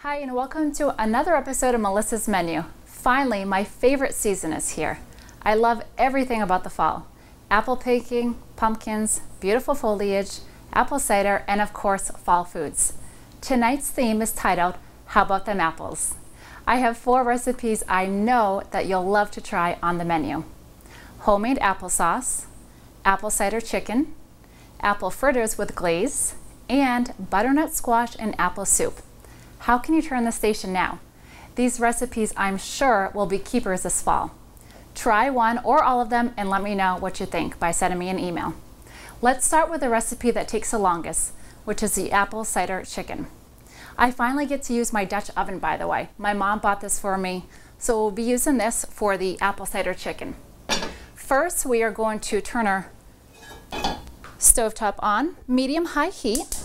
Hi and welcome to another episode of Melissa's Menu. Finally, my favorite season is here. I love everything about the fall. Apple picking, pumpkins, beautiful foliage, apple cider, and of course, fall foods. Tonight's theme is titled, How About Them Apples? I have 4 recipes I know that you'll love to try on the menu. Homemade applesauce, apple cider chicken, apple fritters with glaze, and butternut squash and apple soup. How can you turn the station now? These recipes I'm sure will be keepers this fall. Try one or all of them and let me know what you think by sending me an email. Let's start with the recipe that takes the longest, which is the apple cider chicken. I finally get to use my Dutch oven, by the way. My mom bought this for me, so we'll be using this for the apple cider chicken. First, we are going to turn our stovetop on, medium-high heat.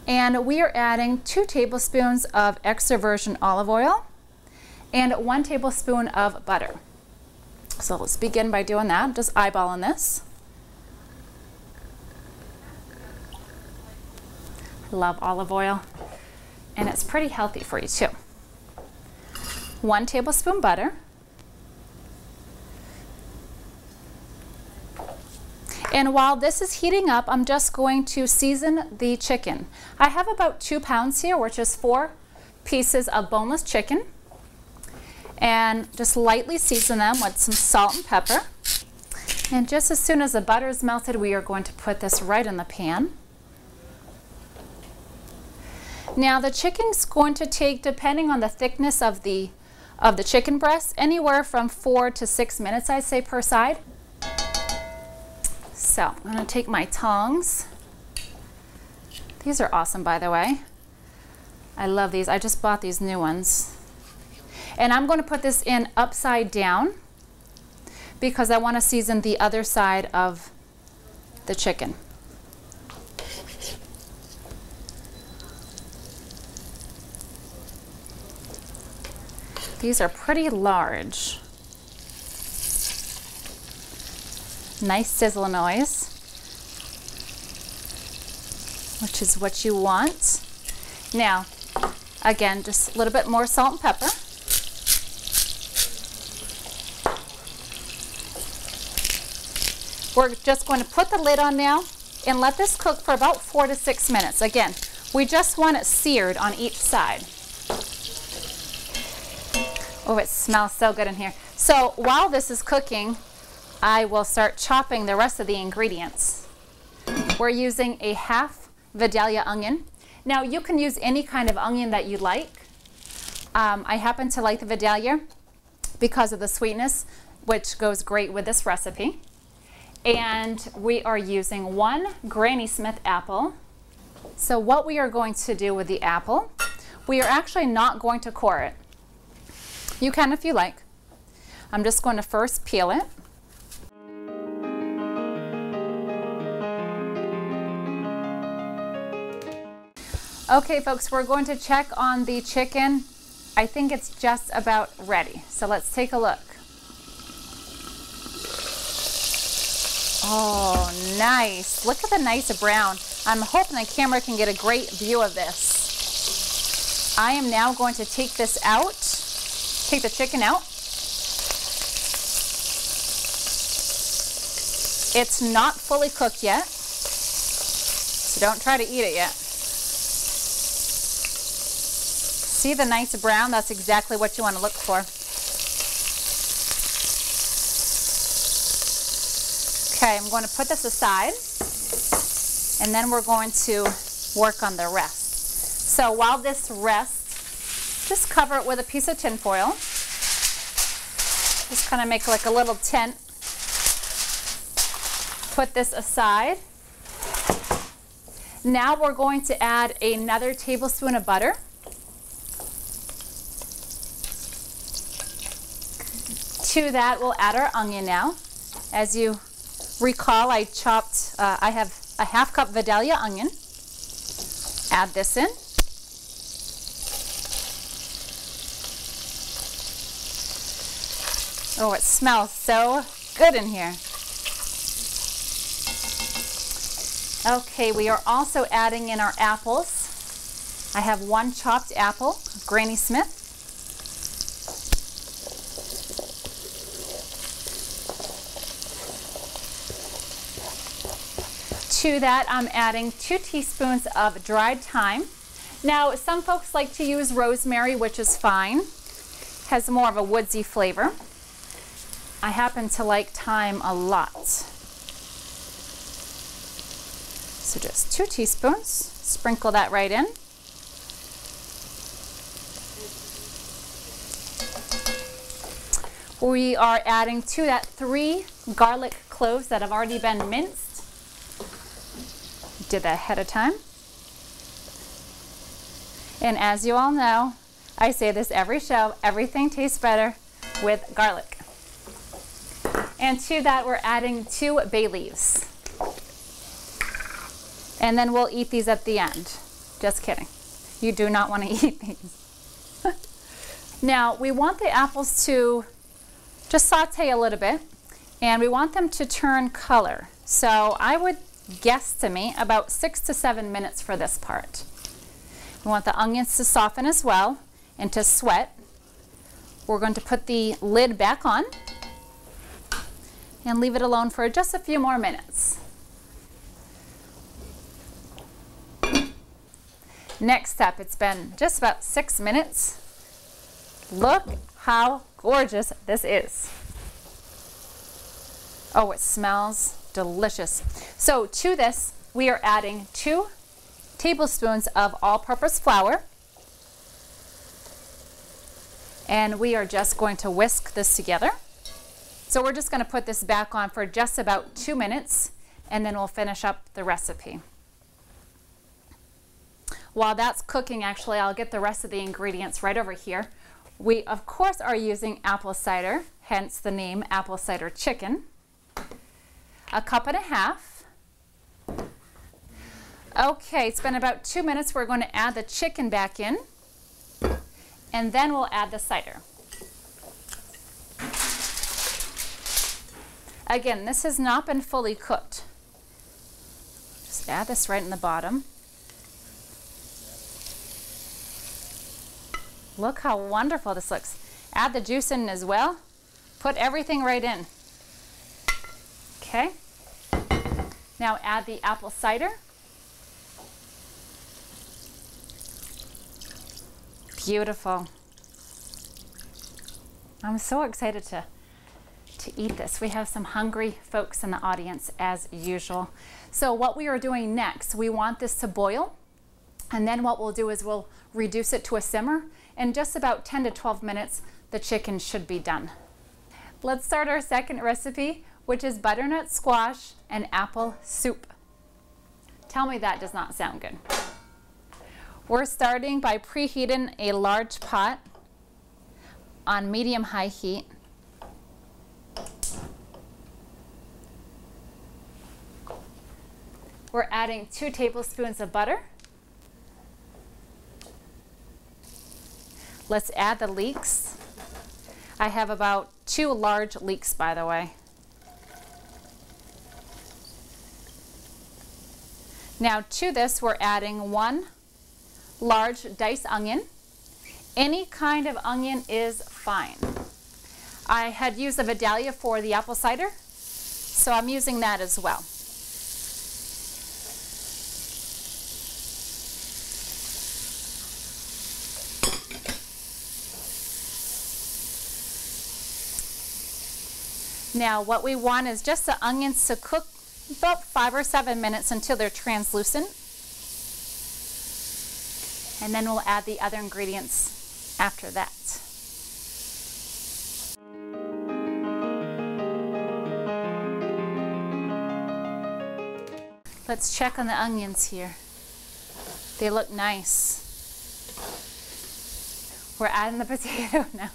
And we are adding 2 tablespoons of extra virgin olive oil and 1 tablespoon of butter. So let's begin by doing that. Just eyeballing this. I love olive oil, and it's pretty healthy for you too. 1 tablespoon butter. And while this is heating up, I'm just going to season the chicken. I have about 2 pounds here, which is 4 pieces of boneless chicken. And just lightly season them with some salt and pepper. And just as soon as the butter is melted, we are going to put this right in the pan. Now the chicken's going to take, depending on the thickness of the chicken breast, anywhere from 4 to 6 minutes, I'd say, per side. So I'm going to take my tongs. These are awesome, by the way. I love these. I just bought these new ones. And I'm going to put this in upside down because I want to season the other side of the chicken. These are pretty large. Nice sizzle noise, which is what you want. Now, again, just a little bit more salt and pepper. We're just going to put the lid on now and let this cook for about 4 to 6 minutes. Again, we just want it seared on each side. Oh, it smells so good in here. So while this is cooking, I will start chopping the rest of the ingredients. We're using a half Vidalia onion. Now you can use any kind of onion that you like. I happen to like the Vidalia because of the sweetness, which goes great with this recipe. And we are using 1 Granny Smith apple. So what we are going to do with the apple, we are actually not going to core it. You can if you like. I'm just going to first peel it. Okay folks, we're going to check on the chicken. I think it's just about ready. So let's take a look. Oh, nice. Look at the nice brown. I'm hoping the camera can get a great view of this. I am now going to take this out, take the chicken out. It's not fully cooked yet, so don't try to eat it yet. See the nice brown? That's exactly what you want to look for. Okay, I'm going to put this aside, and then we're going to work on the rest. So while this rests, just cover it with a piece of tin foil. Just kind of make like a little tent. Put this aside. Now we're going to add another tablespoon of butter. To that, we'll add our onion now. As you recall, I have a half cup Vidalia onion. Add this in. Oh, it smells so good in here. Okay, we are also adding in our apples. I have 1 chopped apple, Granny Smith. To that, I'm adding 2 teaspoons of dried thyme. Now, some folks like to use rosemary, which is fine. Has more of a woodsy flavor. I happen to like thyme a lot. So just 2 teaspoons. Sprinkle that right in. We are adding to that 3 garlic cloves that have already been minced. Did that ahead of time. And as you all know, I say this every show, everything tastes better with garlic. And to that, we're adding 2 bay leaves. And then we'll eat these at the end. Just kidding. You do not want to eat these. Now, we want the apples to just saute a little bit, and we want them to turn color. So I would guesstimate about 6 to 7 minutes for this part. We want the onions to soften as well and to sweat. We're going to put the lid back on and leave it alone for just a few more minutes. Next step, it's been just about 6 minutes. Look how gorgeous this is. Oh, it smells delicious. So to this, we are adding 2 tablespoons of all-purpose flour. And we are just going to whisk this together. So we're just going to put this back on for just about 2 minutes, and then we'll finish up the recipe. While that's cooking, actually, I'll get the rest of the ingredients right over here. We, of course, are using apple cider, hence the name apple cider chicken. 1.5 cups. Okay, it's been about 2 minutes. We're going to add the chicken back in, and then we'll add the cider. Again, this has not been fully cooked. Just add this right in the bottom. Look how wonderful this looks. Add the juice in as well. Put everything right in. Okay. Now add the apple cider. Beautiful. I'm so excited to eat this. We have some hungry folks in the audience as usual. So what we are doing next, we want this to boil, and then what we'll do is we'll reduce it to a simmer. In just about 10 to 12 minutes, the chicken should be done. Let's start our second recipe, which is butternut squash and apple soup. Tell me that does not sound good. We're starting by preheating a large pot on medium-high heat. We're adding 2 tablespoons of butter. Let's add the leeks. I have about 2 large leeks, by the way. Now to this, we're adding 1 large diced onion. Any kind of onion is fine. I had used a Vidalia for the apple cider, so I'm using that as well. Now what we want is just the onions to cook about 5 or 7 minutes until they're translucent. And then we'll add the other ingredients after that. Let's check on the onions here. They look nice. We're adding the potato now.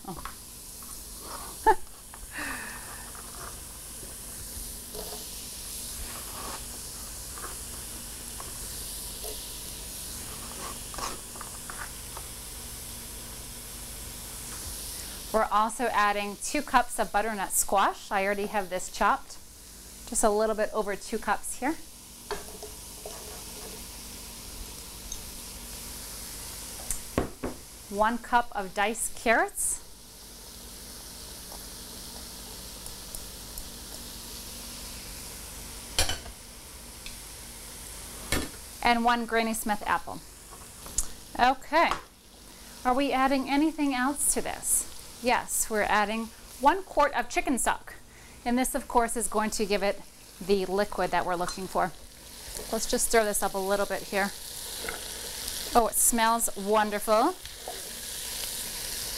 We're also adding 2 cups of butternut squash. I already have this chopped. Just a little bit over 2 cups here. 1 cup of diced carrots. And 1 Granny Smith apple. Okay. Are we adding anything else to this? Yes, we're adding 1 quart of chicken stock. And this, of course, is going to give it the liquid that we're looking for. Let's just stir this up a little bit here. Oh, it smells wonderful.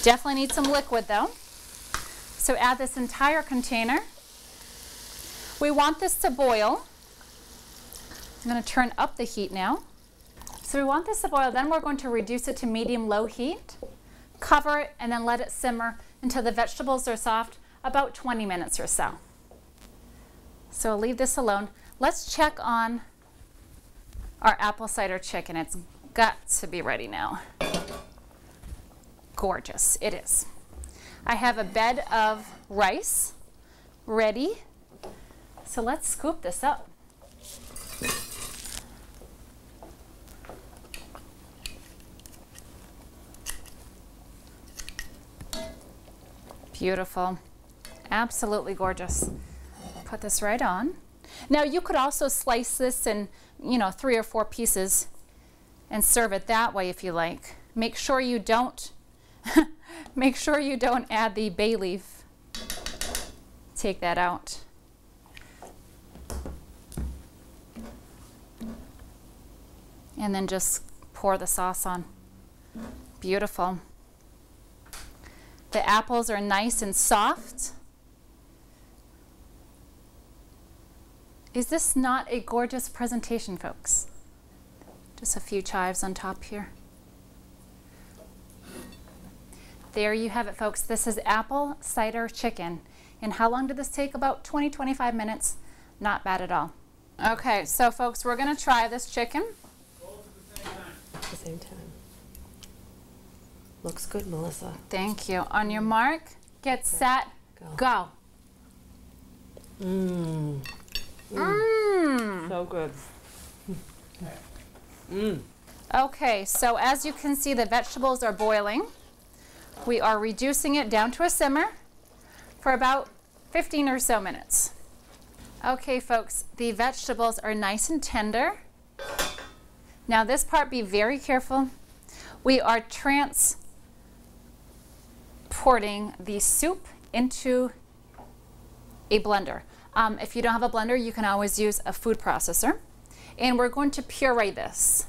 Definitely need some liquid though. So add this entire container. We want this to boil. I'm going to turn up the heat now. So we want this to boil, then we're going to reduce it to medium-low heat, cover it, and then let it simmer until the vegetables are soft, about 20 minutes or so. So I'll leave this alone. Let's check on our apple cider chicken. It's got to be ready now. Gorgeous, it is. I have a bed of rice ready. So let's scoop this up. Beautiful, absolutely gorgeous. Put this right on. Now you could also slice this in, 3 or 4 pieces and serve it that way if you like. Make sure you don't add the bay leaf. Take that out. And then just pour the sauce on. Beautiful. The apples are nice and soft. Is this not a gorgeous presentation, folks? Just a few chives on top here. There you have it, folks. This is apple cider chicken. And how long did this take? About 20-25 minutes. Not bad at all. Okay, so folks, we're going to try this chicken. At the same time. Looks good, Melissa. Thank you. On your mark, get set, go. Mmm. Mmm. So good. Okay, so as you can see, the vegetables are boiling. We are reducing it down to a simmer for about 15 or so minutes. Okay, folks, the vegetables are nice and tender. Now this part, be very careful. We are transporting the soup into a blender. If you don't have a blender, you can always use a food processor. And we're going to puree this.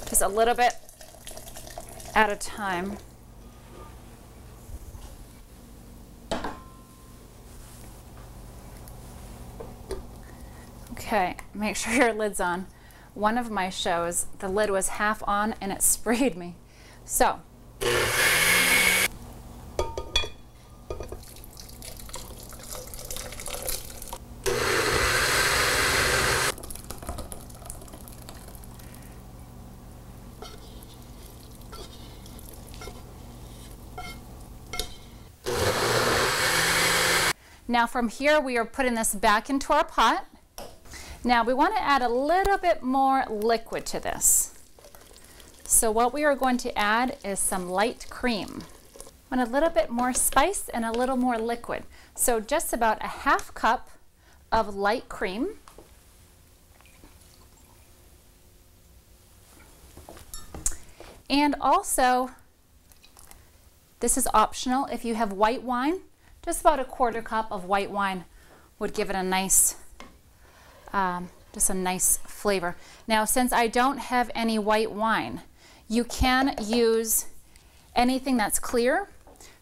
Just a little bit at a time. Okay, make sure your lid's on. One of my shows, the lid was half on and it sprayed me. So, now from here we are putting this back into our pot. Now we want to add a little bit more liquid to this. So what we are going to add is some light cream. I want a little bit more spice and a little more liquid. So just about a half cup of light cream. And also, this is optional, if you have white wine, just about a quarter cup of white wine would give it a nice just a nice flavor. Now, since I don't have any white wine, you can use anything that's clear.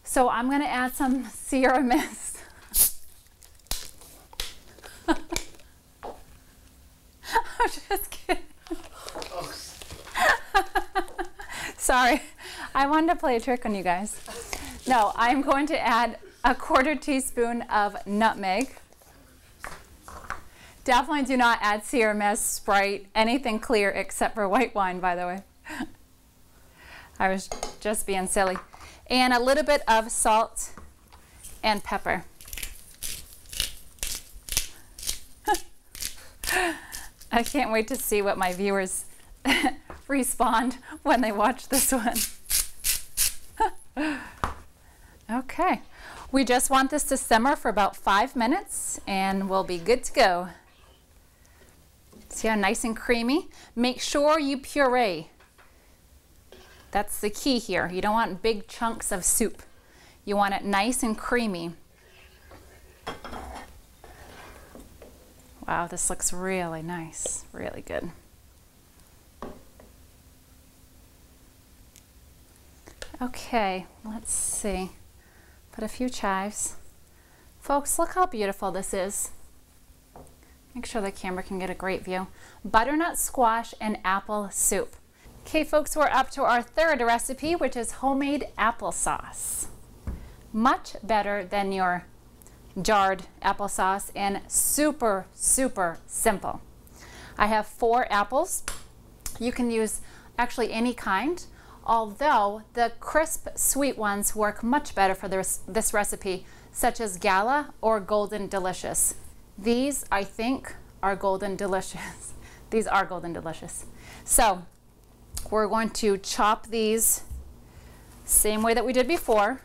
So I'm going to add some Sierra Mist. I'm just kidding. Sorry, I wanted to play a trick on you guys. No, I'm going to add a quarter teaspoon of nutmeg. Definitely do not add Sierra Mist, Sprite, anything clear except for white wine, by the way. I was just being silly. And a little bit of salt and pepper. I can't wait to see what my viewers respond when they watch this one. Okay, we just want this to simmer for about 5 minutes and we'll be good to go. See how nice and creamy? Make sure you puree. That's the key here. You don't want big chunks of soup. You want it nice and creamy. Wow, this looks really nice, really good. Okay, let's see. Put a few chives. Folks, look how beautiful this is. Make sure the camera can get a great view. Butternut squash and apple soup. Okay, folks, we're up to our third recipe, which is homemade applesauce. Much better than your jarred applesauce and super, super simple. I have 4 apples. You can use actually any kind, although the crisp sweet ones work much better for this recipe, such as Gala or Golden Delicious. These, I think, are Golden Delicious. These are Golden Delicious. So we're going to chop these same way that we did before,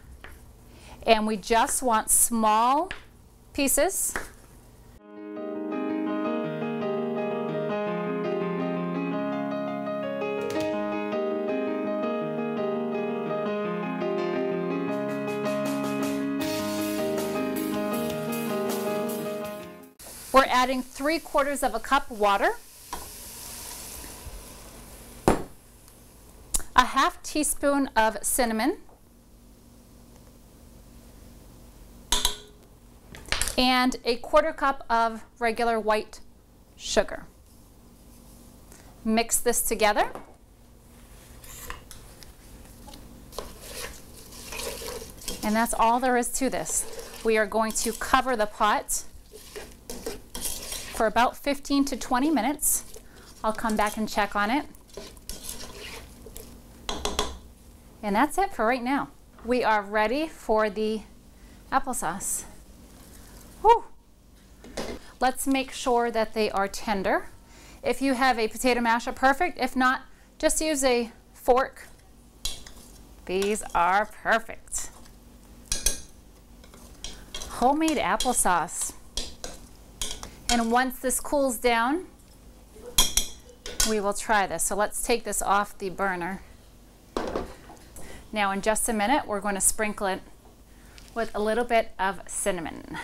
and we just want small pieces. We're adding 3/4 cup water, a 1/2 teaspoon of cinnamon, and a 1/4 cup of regular white sugar. Mix this together. And that's all there is to this. We are going to cover the pot for about 15 to 20 minutes. I'll come back and check on it. And that's it for right now. We are ready for the applesauce. Whew. Let's make sure that they are tender. If you have a potato masher, perfect. If not, just use a fork. These are perfect. Homemade applesauce. And once this cools down, we will try this. So let's take this off the burner. Now in just a minute, we're going to sprinkle it with a little bit of cinnamon.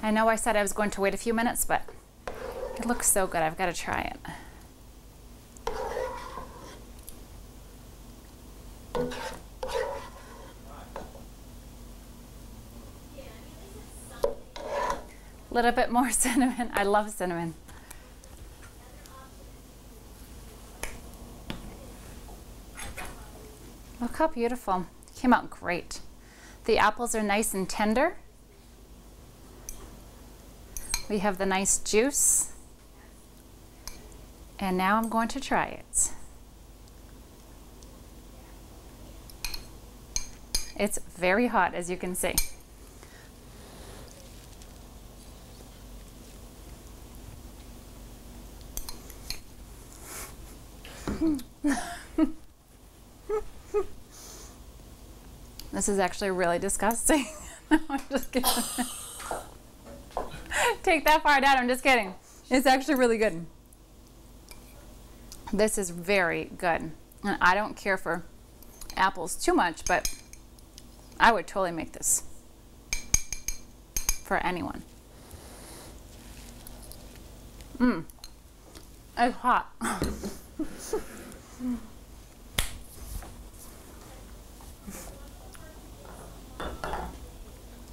I know I said I was going to wait a few minutes, but it looks so good. I've got to try it. A little bit more cinnamon. I love cinnamon. Look how beautiful. It came out great. The apples are nice and tender. We have the nice juice. And now I'm going to try it. It's very hot, as you can see. This is actually really disgusting. I'm just kidding. Take that part out, I'm just kidding. It's actually really good. This is very good. And I don't care for apples too much, but I would totally make this for anyone. It's hot.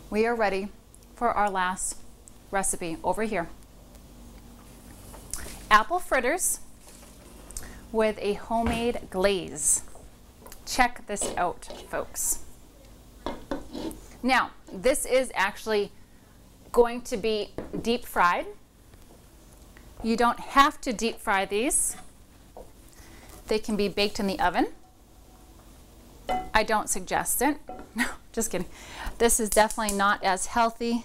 We are ready for our last recipe over here. Apple fritters with a homemade glaze. Check this out, folks. Now, this is actually going to be deep fried. You don't have to deep fry these. They can be baked in the oven. I don't suggest it. No, just kidding. This is definitely not as healthy,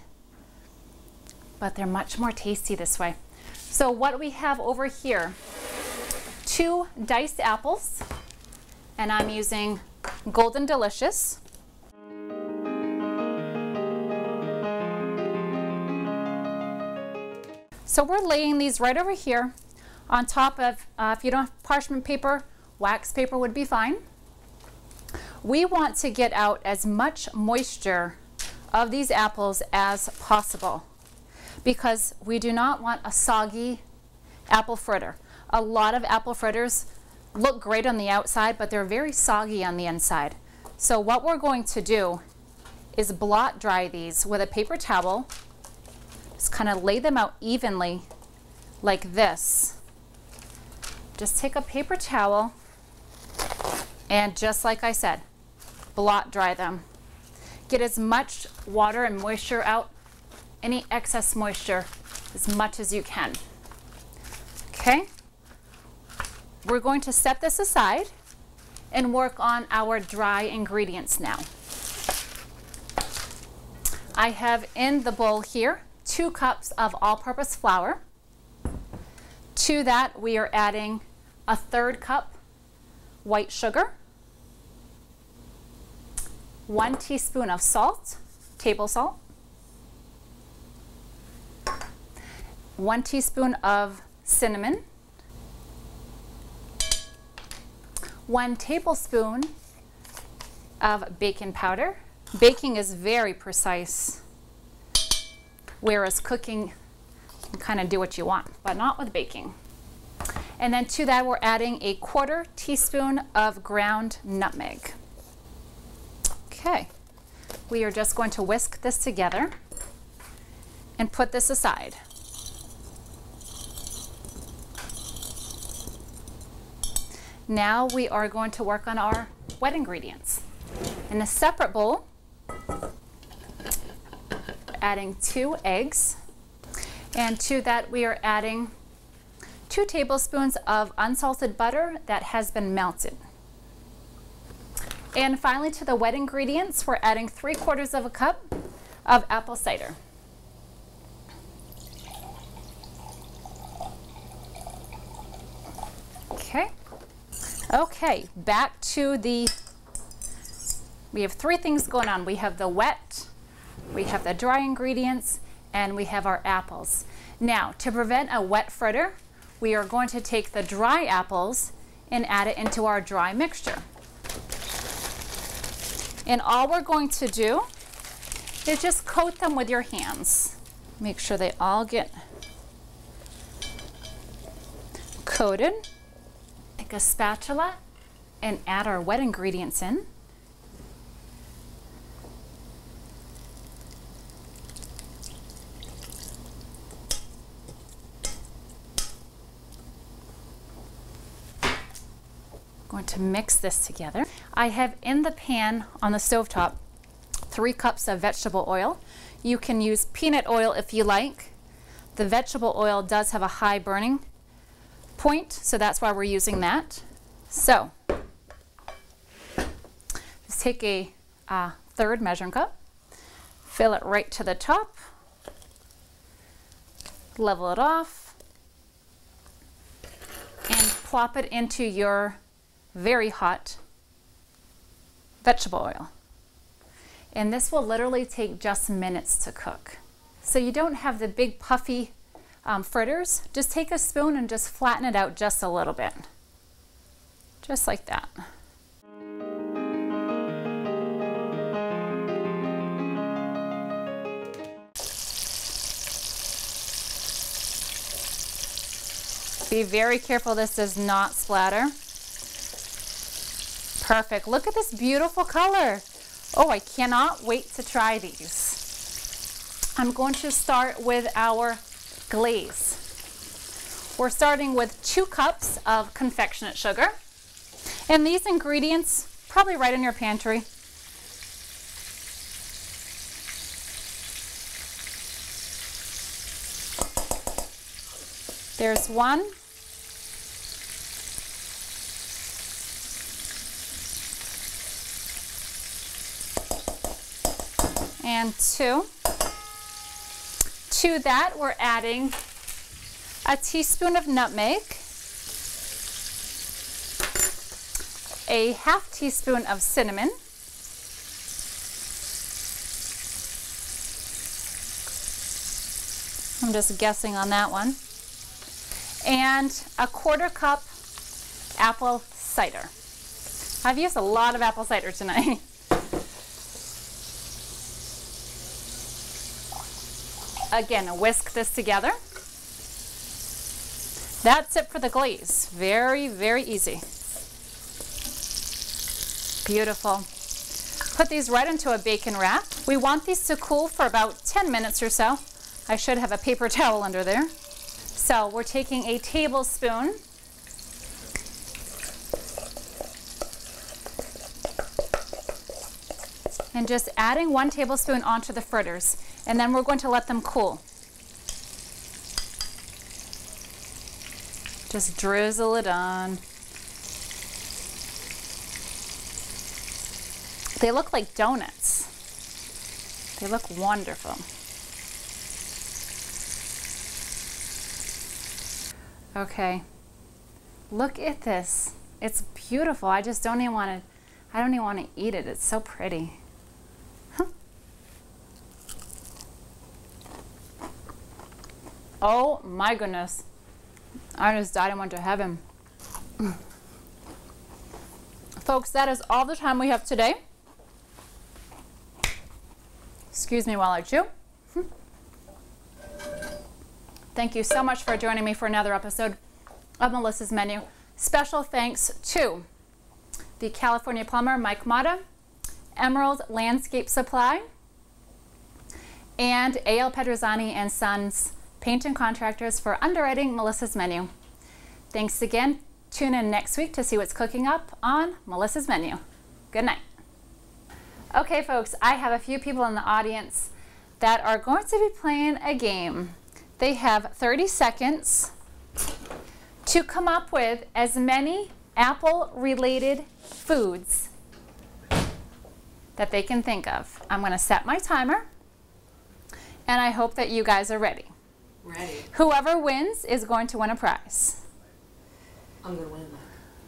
but they're much more tasty this way. So what we have over here, 2 diced apples, and I'm using Golden Delicious. So we're laying these right over here on top of, if you don't have parchment paper, wax paper would be fine. We want to get out as much moisture of these apples as possible because we do not want a soggy apple fritter. A lot of apple fritters look great on the outside, but they're very soggy on the inside. So what we're going to do is blot dry these with a paper towel. Just kind of lay them out evenly like this. Just take a paper towel and just like I said, blot dry them. Get as much water and moisture out, any excess moisture, as much as you can. Okay? We're going to set this aside and work on our dry ingredients now. I have in the bowl here 2 cups of all-purpose flour. To that, we are adding a 1/3 cup white sugar, 1 teaspoon of salt, table salt, 1 teaspoon of cinnamon, 1 tablespoon of baking powder. Baking is very precise, whereas cooking, you can kind of do what you want, but not with baking. And then to that, we're adding a 1/4 teaspoon of ground nutmeg. Okay, we are just going to whisk this together and put this aside. Now we are going to work on our wet ingredients. In a separate bowl, adding 2 eggs, and to that we are adding 2 tablespoons of unsalted butter that has been melted. And finally, to the wet ingredients, we're adding 3/4 of a cup of apple cider. Okay. Okay, back to we have 3 things going on. We have the wet, we have the dry ingredients, and we have our apples. Now, to prevent a wet fritter, we are going to take the dry apples and add it into our dry mixture. And all we're going to do is just coat them with your hands. Make sure they all get coated. Take a spatula and add our wet ingredients in. Going to mix this together. I have in the pan on the stovetop 3 cups of vegetable oil. You can use peanut oil if you like. The vegetable oil does have a high burning point, so that's why we're using that. So just take a 1/3 measuring cup, fill it right to the top, level it off, and plop it into your very hot vegetable oil. And this will literally take just minutes to cook. So you don't have the big puffy fritters. Just take a spoon and just flatten it out just a little bit. Just like that. Be very careful this does not splatter. Perfect. Look at this beautiful color. Oh, I cannot wait to try these. I'm going to start with our glaze. We're starting with 2 cups of confectionate sugar. And these ingredients, probably right in your pantry. There's 1. and 2. To that, we're adding a teaspoon of nutmeg, a half teaspoon of cinnamon, I'm just guessing on that one, and a 1/4 cup apple cider. I've used a lot of apple cider tonight. Again, whisk this together. That's it for the glaze. Very, very easy. Beautiful. Put these right into a bacon wrap. We want these to cool for about 10 minutes or so. I should have a paper towel under there. So we're taking a tablespoon and just adding 1 tablespoon onto the fritters, and then we're going to let them cool. Just drizzle it on. They look like donuts. They look wonderful. Okay, look at this. It's beautiful. I just don't even want to eat it. It's so pretty. Oh my goodness. I just died and went to heaven. Folks, that is all the time we have today. Excuse me while I chew. Thank you so much for joining me for another episode of Melissa's Menu. Special thanks to the California plumber, Mike Mata, Emerald Landscape Supply, and A.L. Pedrozzani and Sons Paint and Contractors for underwriting Melissa's Menu. Thanks again. Tune in next week to see what's cooking up on Melissa's Menu. Good night. Okay, folks, I have a few people in the audience that are going to be playing a game. They have 30 seconds to come up with as many apple-related foods that they can think of. I'm going to set my timer, and I hope that you guys are ready. Ready. Whoever wins is going to win a prize. I'm going to win, Mike.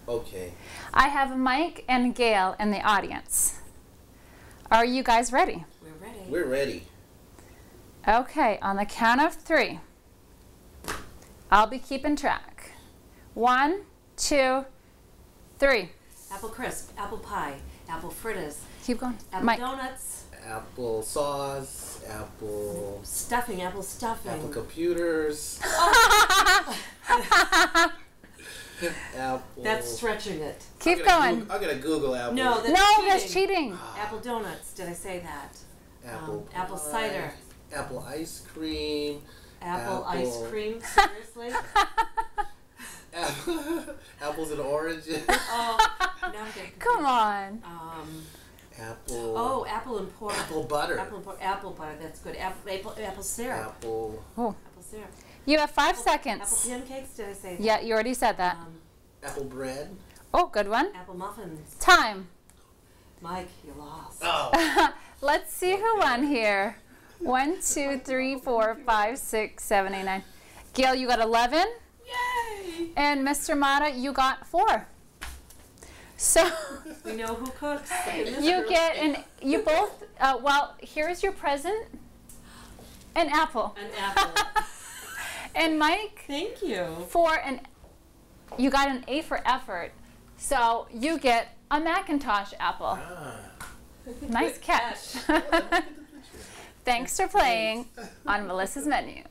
Okay. I have Mike and Gail in the audience. Are you guys ready? We're ready. We're ready. Okay, on the count of 3, I'll be keeping track. 1, 2, 3. Apple crisp, apple pie, apple fritters, Keep going. apple Mike. donuts, Apple sauce, apple stuffing, apple stuffing. apple computers, apple. That's stretching it. Keep going. I'm gonna Google apple. No, that's No, cheating. that's cheating. Apple donuts. Did I say that? apple. Apple pie, cider. Apple ice cream. Apple ice Apple. cream. Seriously? Apples and oranges. Oh, now I'm getting Come on. Apple. Oh, apple and pork. Apple butter. Apple butter. That's good. Apple syrup. Apple. Oh. Apple syrup. You have 5 Apple seconds. pancakes. Did I say that? Yeah, you already said that. Apple bread. Oh, good one. Apple muffins. Time. Mike, you lost. Oh. Let's see who won here. 1, 2, 3, 4, 5, 6, 7, 8, 9. Gail, you got 11. Yay! And Mr. Mata, you got 4. So We know who cooks. in this you group. get you both, well, here's your present. An apple. An apple. And Mike, Thank you. you got an A for effort. So you get a Macintosh apple. Nice catch. Thanks for playing on Melissa's Menu.